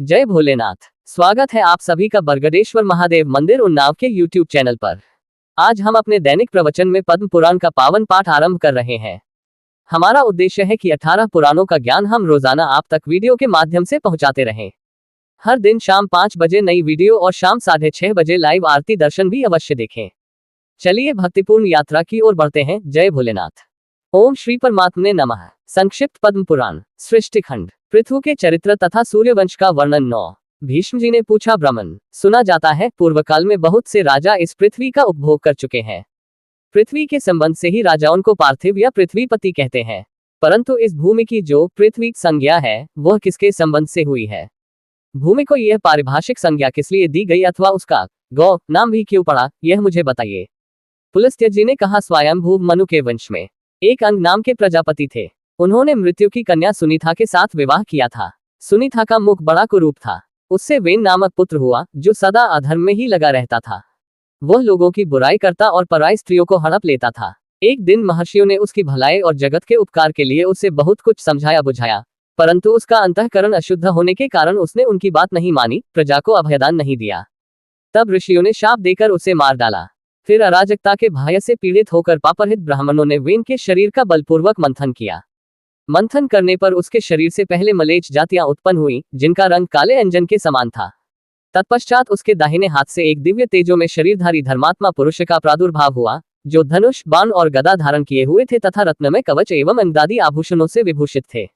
जय भोलेनाथ। स्वागत है आप सभी का बरगदेश्वर महादेव मंदिर उन्नाव के YouTube चैनल पर। आज हम अपने दैनिक प्रवचन में पद्म पुराण का पावन पाठ आरंभ कर रहे हैं। हमारा उद्देश्य है कि 18 पुराणों का ज्ञान हम रोजाना आप तक वीडियो के माध्यम से पहुंचाते रहें। हर दिन शाम 5 बजे नई वीडियो और शाम 6:30 बजे लाइव आरती दर्शन भी अवश्य देखें। चलिए भक्तिपूर्ण यात्रा की ओर बढ़ते हैं। जय भोलेनाथ। ओम श्री परमात्मने नमः। संक्षिप्त पद्म पुराण सृष्टिखंड पृथु के चरित्र तथा सूर्यवंश का वर्णन 9। भीष्म जी ने पूछा, ब्राह्मण, सुना जाता है पूर्व काल में बहुत से राजा इस पृथ्वी का उपभोग कर चुके हैं। पृथ्वी के संबंध से ही राजाओं को पार्थिव या पृथ्वीपति कहते हैं। परंतु इस भूमि की जो पृथ्वी संज्ञा है वह किसके संबंध से हुई है? भूमि को यह पारिभाषिक संज्ञा किस लिए दी गई अथवा उसका गौ नाम भी क्यों पड़ा, यह मुझे बताइए। पुलस्त्य जी ने कहा, स्वयंभू मनु के वंश में एक अंग नाम के प्रजापति थे। उन्होंने मृत्यु की कन्या सुनीता के साथ विवाह किया था। सुनीता का मुख बड़ा कुरूप था। उससे वेन नामक पुत्र हुआ जो सदा अधर्म में ही लगा रहता था। वह लोगों की बुराई करता और पराई स्त्रियों को हड़प लेता था। एक दिन महर्षियों ने उसकी भलाई और जगत के उपकार के लिए उसे बहुत कुछ समझाया बुझाया, परंतु उसका अंतःकरण अशुद्ध होने के कारण उसने उनकी बात नहीं मानी, प्रजा को अभयदान नहीं दिया। तब ऋषियों ने शाप देकर उसे मार डाला। फिर अराजकता के भय से पीड़ित होकर पापरहित ब्राह्मणों ने वेन के शरीर का बलपूर्वक मंथन किया। मंथन करने पर उसके शरीर से पहले मलेच्छ जातियां उत्पन्न हुई जिनका रंग काले अंजन के समान था। तत्पश्चात उसके दाहिने हाथ से एक दिव्य तेजो में शरीरधारी धर्मात्मा पुरुष का प्रादुर्भाव हुआ, जो धनुष, बाण और गदा धारण किए हुए थे तथा रत्नमय कवच एवं अंगादि आभूषणों से विभूषित थे।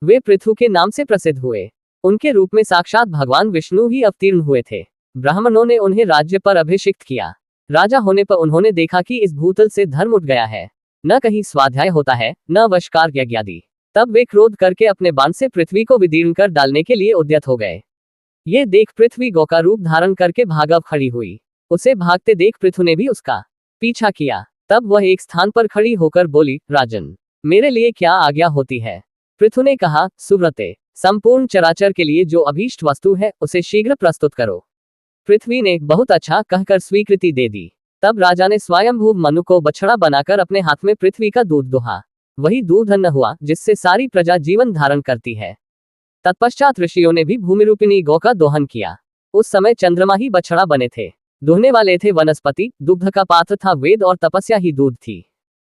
वे पृथु के नाम से प्रसिद्ध हुए। उनके रूप में साक्षात भगवान विष्णु ही अवतीर्ण हुए थे। ब्राह्मणों ने उन्हें राज्य पर अभिषिक्त किया। राजा होने पर उन्होंने देखा कि इस भूतल से धर्म उठ गया है, न कहीं स्वाध्याय होता है, न वशकार यज्ञ आदि। तब वे क्रोध करके अपने बाण से पृथ्वी को विदीर्ण कर डालने के लिए उद्यत हो गए। ये देख पृथ्वी गौ का रूप धारण करके भागव खड़ी हुई। उसे भागते देख पृथु ने भी उसका पीछा किया। तब वह एक स्थान पर खड़ी होकर बोली, राजन, मेरे लिए क्या आज्ञा होती है? पृथु ने कहा, सुव्रते, संपूर्ण चराचर के लिए जो अभीष्ट वस्तु है उसे शीघ्र प्रस्तुत करो। पृथ्वी ने बहुत अच्छा कहकर स्वीकृति दे दी। तब राजा ने स्वयंभू मनु को बछड़ा बनाकर अपने हाथ में पृथ्वी का दूध दुहा। वही दूध अन्न हुआ जिससे सारी प्रजा जीवन धारण करती है। तत्पश्चात ऋषियों ने भी भूमि रूपिणी गौ का दोहन किया। उस समय चंद्रमा ही बछड़ा बने थे। दुहने वाले थे वनस्पति, दुग्ध का पात्र था वेद और तपस्या ही दूध थी।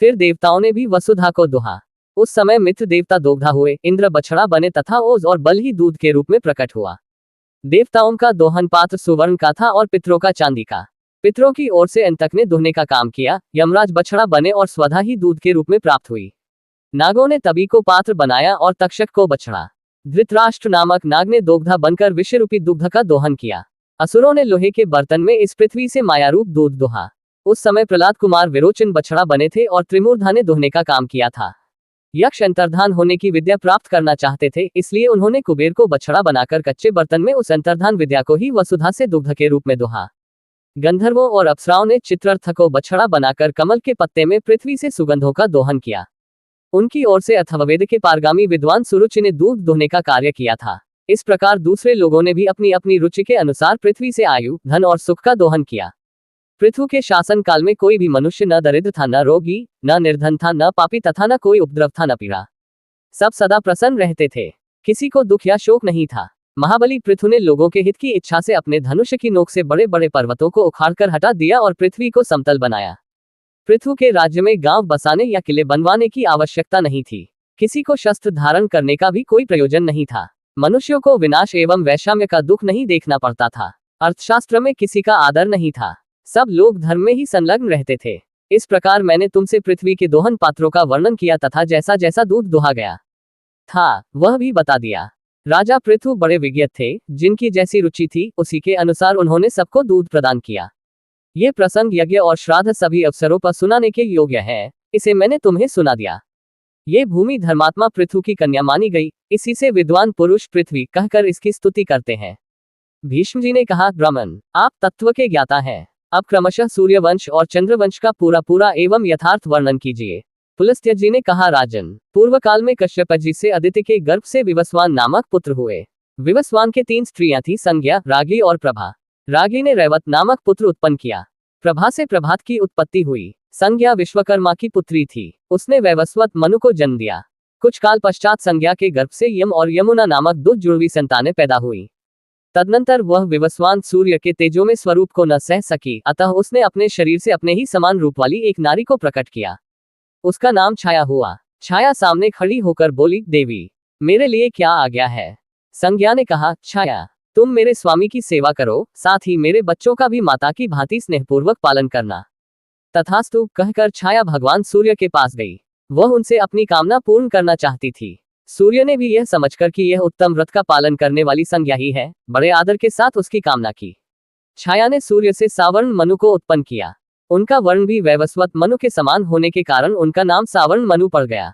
फिर देवताओं ने भी वसुधा को दोहा। उस समय मित्र देवता दोग्धा हुए, इंद्र बछड़ा बने तथा ओज और बल ही दूध के रूप में प्रकट हुआ। देवताओं का दोहन पात्र सुवर्ण का था और पितरों का चांदी का। पितरों की ओर से अंतक ने दोहने का काम किया। यमराज बछड़ा बने और स्वधा ही दूध के रूप में प्राप्त हुई। नागों ने तभी को पात्र बनाया और तक्षक को बछड़ा। धृतराष्ट्र नामक नाग ने दोग्धा बनकर विषरूपी दुग्ध का दोहन किया। असुरों ने लोहे के बर्तन में इस पृथ्वी से मायारूप दूध दोहा। उस समय प्रहलाद कुमार विरोचन बछड़ा बने थे और त्रिमूर्धा ने दोहने का काम किया था। यक्ष अंतर्धान होने की विद्या प्राप्त करना चाहते थे, इसलिए उन्होंने कुबेर को बछड़ा बनाकर कच्चे बर्तन में उस अंतर्धान विद्या को ही वसुधा से दुग्ध के रूप में दोहा। गंधर्वों और अप्सराओं ने चित्ररथ को बछड़ा बनाकर कमल के पत्ते में पृथ्वी से सुगंधों का दोहन किया। उनकी ओर से अथर्ववेद के पारगामी विद्वान सुरुचि ने दूध दोहने का कार्य किया था। इस प्रकार दूसरे लोगों ने भी अपनी अपनी रुचि के अनुसार पृथ्वी से आयु, धन और सुख का दोहन किया। पृथु के शासन काल में कोई भी मनुष्य न दरिद्र था, न रोगी, न निर्धन था, न पापी तथा न कोई उपद्रव था, न पीड़ा। सब सदा प्रसन्न रहते थे। किसी को दुख या शोक नहीं था। महाबली पृथु ने लोगों के हित की इच्छा से अपने धनुष की नोक से बड़े बड़े पर्वतों को उखाड़कर हटा दिया और पृथ्वी को समतल बनाया। पृथु के राज्य में गांव बसाने या किले बनवाने की आवश्यकता नहीं थी। किसी को शस्त्र धारण करने का भी कोई प्रयोजन नहीं था। मनुष्यों को विनाश एवं वैषम्य का दुख नहीं देखना पड़ता था। अर्थशास्त्र में किसी का आदर नहीं था। सब लोग धर्म में ही संलग्न रहते थे। इस प्रकार मैंने तुमसे पृथ्वी के दोहन पात्रों का वर्णन किया तथा जैसा जैसा दूध दोहा गया था वह भी बता दिया। राजा पृथु बड़े विज्ञ थे। जिनकी जैसी रुचि थी उसी के अनुसार उन्होंने सबको दूध प्रदान किया। ये प्रसंग यज्ञ और श्राद्ध सभी अवसरों पर सुनाने के योग्य है। इसे मैंने तुम्हें सुना दिया। ये भूमि धर्मात्मा पृथु की कन्या मानी गई। इसी से विद्वान पुरुष पृथ्वी कहकर इसकी स्तुति करते हैं। भीष्म जी ने कहा, ब्राह्मण, आप तत्व के ज्ञाता हैं। अब क्रमशः सूर्यवंश और चंद्रवंश का पूरा एवं यथार्थ वर्णन कीजिए। पुलस्त्य जी ने कहा, राजन, पूर्व काल में कश्यप जी से अदिति के गर्भ से विवस्वान नामक पुत्र हुए। विवस्वान के 3 स्त्रियां थी, संज्ञा, रागी और प्रभा। रागी ने रैवत नामक पुत्र उत्पन्न किया। प्रभा से प्रभात की उत्पत्ति हुई। संज्ञा विश्वकर्मा की पुत्री थी। उसने वैवस्वत मनु को जन्म दिया। कुछ काल पश्चात संज्ञा के गर्भ से यम और यमुना नामक 2 जुड़वी संतानें पैदा हुई। तदनंतर वह विवस्वान सूर्य के तेजोमय स्वरूप को न सह सकी, अतः उसने अपने शरीर से अपने ही समान रूप वाली एक नारी को प्रकट किया। उसका नाम छाया हुआ। छाया सामने खड़ी होकर बोली, देवी, मेरे लिए क्या आज्ञा है? संज्ञा ने कहा, छाया, तुम मेरे स्वामी की सेवा करो, साथ ही मेरे बच्चों का भी माता की भांति स्नेहपूर्वक पालन करना। तथास्तु कहकर छाया भगवान सूर्य के पास गई। वह उनसे अपनी कामना पूर्ण करना चाहती थी। सूर्य ने भी यह समझकर कि यह उत्तम व्रत का पालन करने वाली संज्ञा ही है, बड़े आदर के साथ उसकी कामना की। छाया ने सूर्य से सावर्ण मनु को उत्पन्न किया। उनका वर्ण भी वैवस्वत मनु के समान होने के कारण उनका नाम सावर्ण मनु पड़ गया।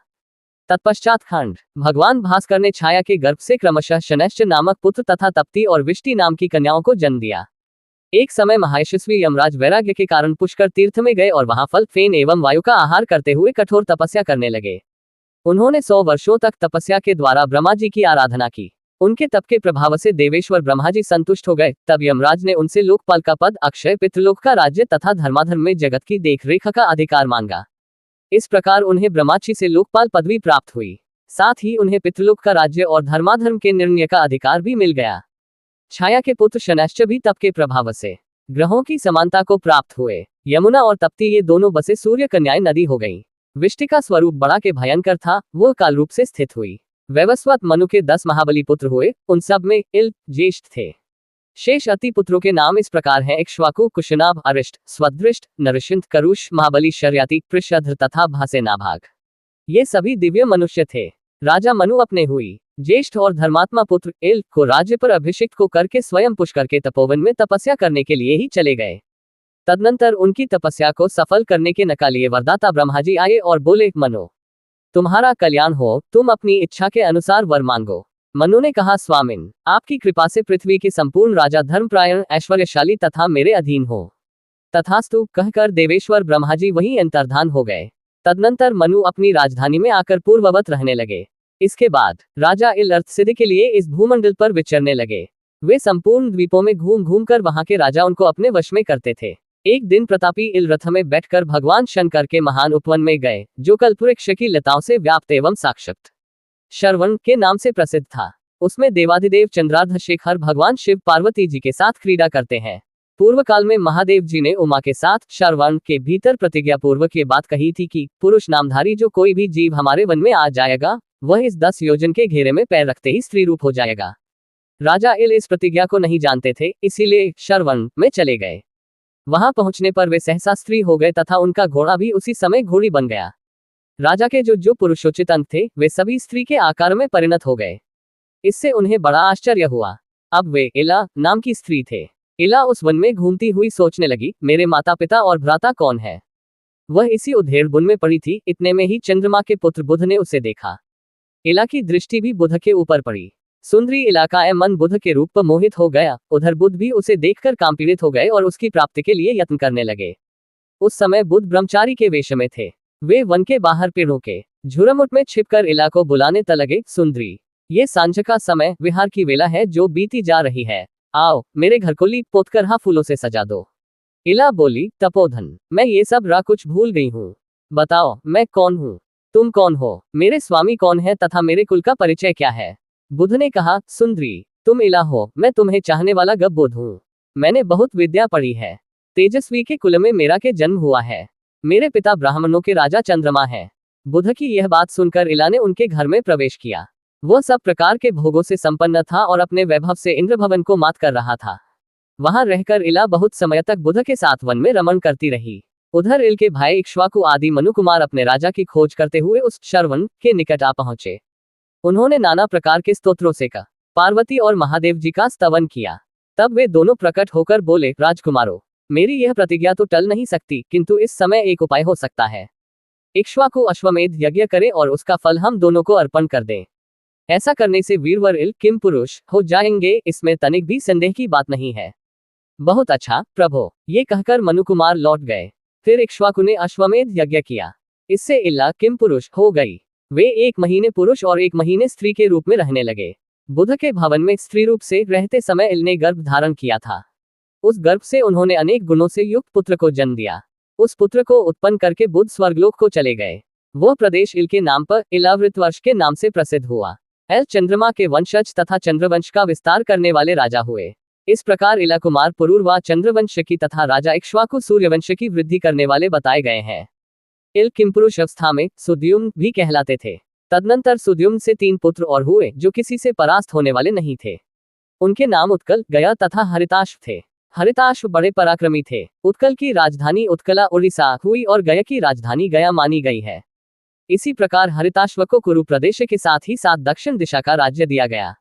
तत्पश्चात खंड भगवान भास्कर ने छाया के गर्भ से क्रमशः शनैश्च नामक पुत्र तथा तप्ती और विष्टि नाम की कन्याओं को जन्म दिया। एक समय महर्षि यमराज वैराग्य के कारण पुष्कर तीर्थ में गए और वहां फल, फेन एवं वायु का आहार करते हुए कठोर तपस्या करने लगे। उन्होंने 100 वर्षों तक तपस्या के द्वारा ब्रह्मा जी की आराधना की। उनके तप के प्रभाव से देवेश्वर ब्रह्मा जी संतुष्ट हो गए। तब यमराज ने उनसे लोकपाल का पद, अक्षय पितृलोक का राज्य तथा धर्माधर्म में जगत की देखरेख का अधिकार मांगा। इस प्रकार उन्हें ब्रह्माची से लोकपाल पदवी प्राप्त हुई। साथ ही उन्हें पितृलोक का राज्य और धर्माधर्म के निर्णय का अधिकार भी मिल गया। छाया के पुत्र शनैश्च भी तप के प्रभाव से ग्रहों की समानता को प्राप्त हुए। यमुना और तप्ती ये दोनों बसे सूर्य कन्याएं नदी हो गईं। विष्टि का स्वरूप बड़ा के भयंकर था, वह काल रूप से स्थित हुई। वैवस्वत मनु के 10 महाबली पुत्र हुए, उन सब में इल ज्येष्ठ थे। शेष अति पुत्रों के नाम इस प्रकार हैं: इक्ष्वाकु, कुशनाभ, अरिष्ट, स्वदृष्ट, नरसिंह, करुष, महाबली, शर्याति, पृषध्र तथा भासे नाभाग। ये सभी दिव्य मनुष्य थे। राजा मनु अपने हुई ज्येष्ठ और धर्मात्मा पुत्र इल को राज्य पर अभिषिक्त को करके स्वयं पुष्कर के तपोवन में तपस्या करने के लिए ही चले गए। तदनंतर उनकी तपस्या को सफल करने के नकालिए वरदाता ब्रह्मा जी आए और बोले, मनु, तुम्हारा कल्याण हो, तुम अपनी इच्छा के अनुसार वर मांगो। मनु ने कहा, स्वामिन, आपकी कृपा से पृथ्वी के संपूर्ण राजा धर्मप्रायण, ऐश्वर्यशाली तथा मेरे अधीन हो। तथास्तु कहकर देवेश्वर ब्रह्मा जी वहीं अंतर्धान हो गए। तदनंतर मनु अपनी राजधानी में आकर पूर्ववत रहने लगे। इसके बाद राजा इल अर्थ सिद्धि के लिए इस भूमंडल पर विचरने लगे। वे संपूर्ण द्वीपों में घूम घूम कर वहां के राजा उनको अपने वश में करते थे। एक दिन प्रतापी इल रथ में बैठकर भगवान शंकर के महान उपवन में गए, जो कल्पवृक्ष की लताओं से व्याप्त एवं साक्षात शरवण के नाम से प्रसिद्ध था। उसमें देवाधिदेव चंद्रार्धशेखर भगवान शिव पार्वती जी के साथ क्रीड़ा करते हैं। पूर्व काल में महादेव जी ने उमा के साथ शरवण के भीतर प्रतिज्ञा पूर्वक ये बात कही थी कि पुरुष नामधारी जो कोई भी जीव हमारे वन में आ जाएगा, वह इस 10 योजन के घेरे में पैर रखते ही स्त्री रूप हो जाएगा। राजा इल इस प्रतिज्ञा को नहीं जानते थे, इसीलिए शरवण में चले गए। वहां पहुंचने पर वे सहसा स्त्री हो गए तथा उनका घोड़ा भी उसी समय घोड़ी बन गया। राजा के जो पुरुषोचित अंग थे, वे सभी स्त्री के आकार में परिणत हो गए। इससे उन्हें बड़ा आश्चर्य हुआ। अब वे इला नाम की स्त्री थे। इला उस वन में घूमती हुई सोचने लगी, मेरे माता पिता और भ्राता कौन है? वह इसी उधेड़ बुन में पड़ी थी। इतने में ही चंद्रमा के पुत्र बुध ने उसे देखा। इला की दृष्टि भी बुध के ऊपर पड़ी। सुंदरी इलाका मन बुध के रूप पर मोहित हो गया। उधर बुध भी उसे देखकर कामपीड़ित हो गए और उसकी प्राप्ति के लिए यत्न करने लगे। उस समय बुध ब्रह्मचारी के वेश में थे। वे वन के बाहर पेड़ों के झुरमुट में छिपकर इला को बुलाने लगे, सुंदरी, ये सांझ का समय विहार की वेला है जो बीती जा रही है। आओ, मेरे घर को लीप पोतकर फूलों से सजा दो। इला बोली, तपोधन, मैं ये सब कुछ भूल गई हूँ। बताओ, मैं कौन हूँ? तुम कौन हो? मेरे स्वामी कौन है तथा मेरे कुल का परिचय क्या है? बुध ने कहा, सुंदरी, तुम इला हो, मैं तुम्हें चाहने वाला गब बुध हूँ। मैंने बहुत विद्या पढ़ी है। तेजस्वी के कुल में मेरा के जन्म हुआ है। मेरे पिता ब्राह्मणों के राजा चंद्रमा है। बुध की यह बात सुनकर इला ने उनके घर में प्रवेश किया। वह सब प्रकार के भोगों से संपन्न था और अपने वैभव से इंद्र भवन को मात कर रहा था। वहां रहकर इला बहुत समय तक बुध के साथ वन में रमण करती रही। उधर इल के भाई इक्ष्वाकु आदि मनु कुमार अपने राजा की खोज करते हुए उस शरवण के निकट आ पहुंचे। उन्होंने नाना प्रकार के स्तोत्रों से का पार्वती और महादेव जी का स्तवन किया। तब वे दोनों प्रकट होकर बोले, राजकुमारों, मेरी यह प्रतिज्ञा तो टल नहीं सकती, किंतु इस समय एक उपाय हो सकता है। इक्ष्वाकु अश्वमेध यज्ञ करें और उसका फल हम दोनों को अर्पण कर दें। ऐसा करने से वीरवर इल किम पुरुष हो जाएंगे, इसमें तनिक भी संदेह की बात नहीं है। बहुत अच्छा प्रभो, ये कहकर मनु कुमार लौट गए। फिर इक्ष्वाकु ने अश्वमेध यज्ञ किया। इससे इल्ला किम पुरुष हो गई। वे 1 महीने पुरुष और 1 महीने स्त्री के रूप में रहने लगे। बुध के भवन में स्त्री रूप से रहते समय इल ने गर्भ धारण किया था। उस गर्भ से उन्होंने अनेक गुणों से युक्त पुत्र को जन्म दिया। उस पुत्र को उत्पन्न करके बुध स्वर्गलोक को चले गए। वह प्रदेश इल के नाम पर इलावृत वर्ष के नाम से प्रसिद्ध हुआ। एल चंद्रमा के वंशज तथा चंद्रवंश का विस्तार करने वाले राजा हुए। इस प्रकार इला कुमार पुरूरवा चंद्रवंश की तथा राजा इक्ष्वाकु सूर्यवंश की वृद्धि करने वाले बताए गए हैं। इल किमपुरुष अवस्था में सुद्युम्न भी कहलाते थे। तदनंतर सुद्युम्न से 3 पुत्र और हुए जो किसी से परास्त होने वाले नहीं थे। उनके नाम उत्कल, गया तथा हरिताश्व थे। हरिताश्व बड़े पराक्रमी थे। उत्कल की राजधानी उत्कला उड़ीसा हुई और गया की राजधानी गया मानी गई है। इसी प्रकार हरिताश्व को कुरु प्रदेश के साथ ही साथ दक्षिण दिशा का राज्य दिया गया।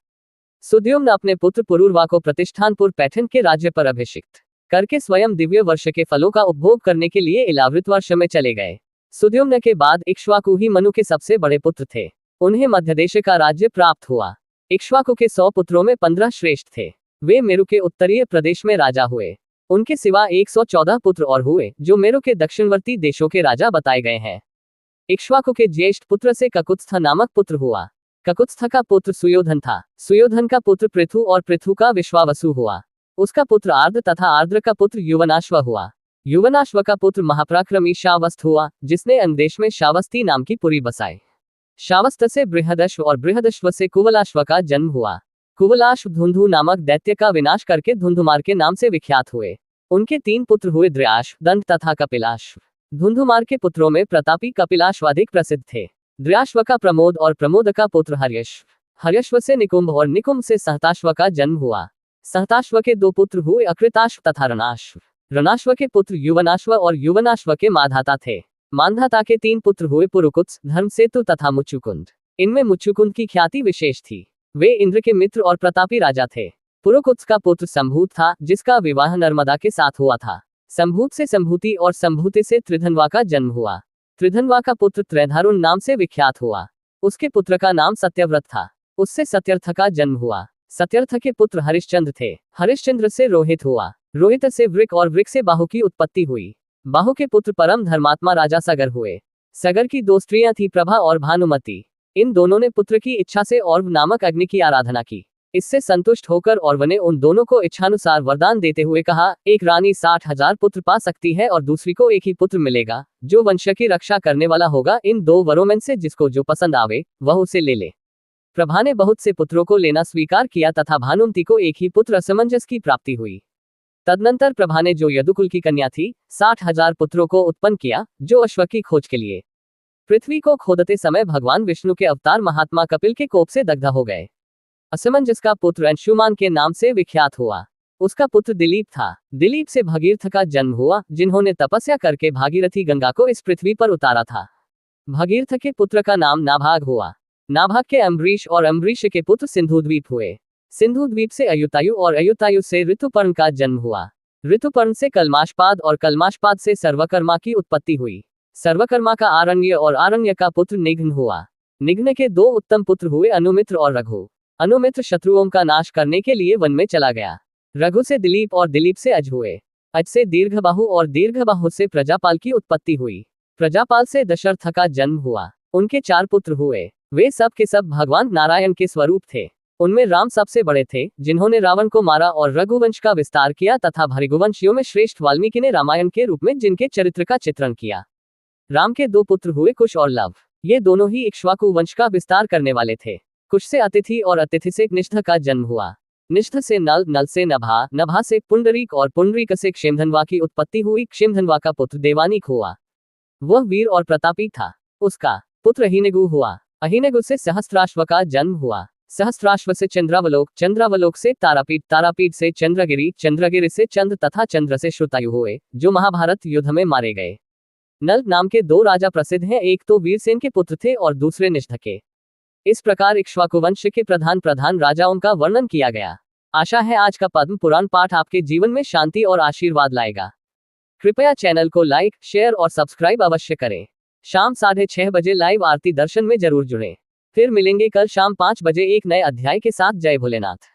सुद्युम्न अपने पुत्र पुरूरवा को प्रतिष्ठानपुर पैठन के राज्य पर अभिषिक्त करके स्वयं दिव्य वर्ष के फलों का उपभोग करने के लिए इलावृत वर्ष में चले गए। सुद्युम्न के बाद इक्ष्वाकु ही मनु के सबसे बड़े पुत्र थे। उन्हें मध्यदेश का राज्य प्राप्त हुआ। इक्ष्वाकु के 100 पुत्रों में 15 श्रेष्ठ थे। वे मेरु के उत्तरीय प्रदेश में राजा हुए। उनके सिवा 114 पुत्र और हुए जो मेरु के दक्षिणवर्ती देशों के राजा बताए गए हैं। इक्ष्वाकु के ज्येष्ठ पुत्र से ककुत्स्थ नामक पुत्र हुआ। ककुत्स्थ का पुत्र सुयोधन था। सुयोधन का पुत्र पृथु और पृथु का विश्वावसु हुआ। उसका पुत्र आर्द्र तथा आर्द्र का पुत्र युवनाश्व हुआ। युवनाश्व का पुत्र महापराक्रमी शावस्त हुआ, जिसने अंगदेश में शावस्ती नाम की पुरी बसाई। शावस्त से बृहदश्व और बृहदश्व से कुवलाश्व का जन्म हुआ। कुवलाश्व धुंधु नामक दैत्य का विनाश करके धुंधुमार के नाम से विख्यात हुए। उनके 3 पुत्र हुए द्र्याश्व, दंत तथा कपिलाश्व। धुंधुमार के पुत्रों में प्रतापी कपिलाश्व अधिक प्रसिद्ध थे। द्र्याश्व का प्रमोद और प्रमोद का पुत्र हर्यश्व। हर्यश्व से निकुंभ और निकुंभ से सहताश्व का जन्म हुआ। सहताश्व के 2 पुत्र हुए अकृताश्व तथा रणाश्व। रणाश्व के पुत्र युवनाश्व और युवनाश्व के माधाता थे। मांधाता के 3 पुत्र हुए पुरुकुत्स, धर्मसेतु तथा मुच्चुकुंद। इनमें मुच्चुकुंद की ख्याति विशेष थी। वे इंद्र के मित्र और प्रतापी राजा थे। पुरुकुत्स का पुत्र संभूत था, जिसका विवाह नर्मदा के साथ हुआ था। संभूत से संभूति और संभूति से त्रिधनवा का जन्म हुआ। त्रिधनवा का पुत्र त्रैधारुण नाम से विख्यात हुआ। उसके पुत्र का नाम सत्यव्रत था। उससे सत्यर्थ का जन्म हुआ। सत्यर्थ के पुत्र हरिश्चंद्र थे। हरिश्चंद्र से रोहित हुआ। रोहित से वृक और वृक से बाहु की उत्पत्ति हुई। बाहु के पुत्र परम धर्मात्मा राजा सगर हुए। सगर की 2 स्त्रियां थी, प्रभा और भानुमति। इन दोनों ने पुत्र की इच्छा से और्व नामक अग्नि की आराधना की। इससे संतुष्ट होकर और्व ने उन दोनों को इच्छानुसार वरदान देते हुए कहा, एक रानी 60,000 पुत्र पा सकती है और दूसरी को एक ही पुत्र मिलेगा जो वंश की रक्षा करने वाला होगा। इन 2 वरों में से जिसको जो पसंद आवे वह उसे ले ले। प्रभा ने बहुत से पुत्रों को लेना स्वीकार किया तथा भानुमति को एक ही पुत्र असमंजस की प्राप्ति हुई। तदनंतर प्रभा ने जो यदुकुल की कन्या थी 60,000 पुत्रों को उत्पन्न किया, जो अश्व की खोज के लिए पृथ्वी को खोदते समय भगवान विष्णु के अवतार महात्मा कपिल के कोप से दग्ध हो गए। असमंजस का पुत्र अंशुमान के नाम से विख्यात हुआ। उसका पुत्र दिलीप था। दिलीप से भगीरथ का जन्म हुआ, जिन्होंने तपस्या करके भागीरथी गंगा को इस पृथ्वी पर उतारा था। भगीरथ के पुत्र का नाम नाभाग हुआ। नाभाग के अम्बरीश और अम्बरीश के पुत्र सिंधुद्वीप हुए। सिंधुद्वीप से अयुतायु और अयुतायु से ऋतुपर्ण का जन्म हुआ। ऋतुपर्ण से कलमाशपाद और कलमाशपाद से सर्वकर्मा की उत्पत्ति हुई। सर्वकर्मा का आरण्य और आरण्य का पुत्र निघ्न हुआ। निघ्न के 2 उत्तम पुत्र हुए अनुमित्र और रघु। अनुमित्र शत्रुओं का नाश करने के लिए वन में चला गया। रघु से दिलीप और दिलीप से अज हुए। अज से दीर्घबाहु और दीर्घबाहु से प्रजापाल की उत्पत्ति हुई। प्रजापाल से दशरथ का जन्म हुआ। उनके 4 पुत्र हुए। वे सब के सब भगवान नारायण के स्वरूप थे। उनमें राम सबसे बड़े थे, जिन्होंने रावण को मारा और रघुवंश का विस्तार किया तथा भृगुवंशियों में श्रेष्ठ वाल्मीकि ने रामायण के रूप में जिनके चरित्र का चित्रण किया। राम के 2 पुत्र हुए कुश और लव। ये दोनों ही इक्ष्वाकु वंश का विस्तार करने वाले थे। कुश से अतिथि और अतिथि से निष्ठ का जन्म हुआ। निष्ठ से नल, नल से नभा, नभा से पुंडरीक और पुंडरीक से क्षेमधनवा की उत्पत्ति हुई। क्षेमधनवा का पुत्र देवानीक हुआ। वह वीर और प्रतापी था। उसका पुत्र अहिनगु हुआ। अहिनगु से सहस्त्राश्व का जन्म हुआ। सहस्त्राश्व से चंद्रावलोक, चंद्रावलोक से तारापीठ, तारापीठ से चंद्रगिरि, चंद्रगिरि से चंद्र तथा चंद्र से श्रुतायु हुए, जो महाभारत युद्ध में मारे गए। नल नाम के 2 राजा प्रसिद्ध हैं, एक तो वीरसेन के पुत्र थे और दूसरे निष्ठ के। इस प्रकार इक्ष्वाकु वंश के प्रधान राजाओं का वर्णन किया गया। आशा है आज का पद्म पुराण पाठ आपके जीवन में शांति और आशीर्वाद लाएगा। कृपया चैनल को लाइक, शेयर और सब्सक्राइब अवश्य करें। शाम 6:30 बजे लाइव आरती दर्शन में जरूर जुड़ें। फिर मिलेंगे कल शाम 5 बजे एक नए अध्याय के साथ। जय भोलेनाथ।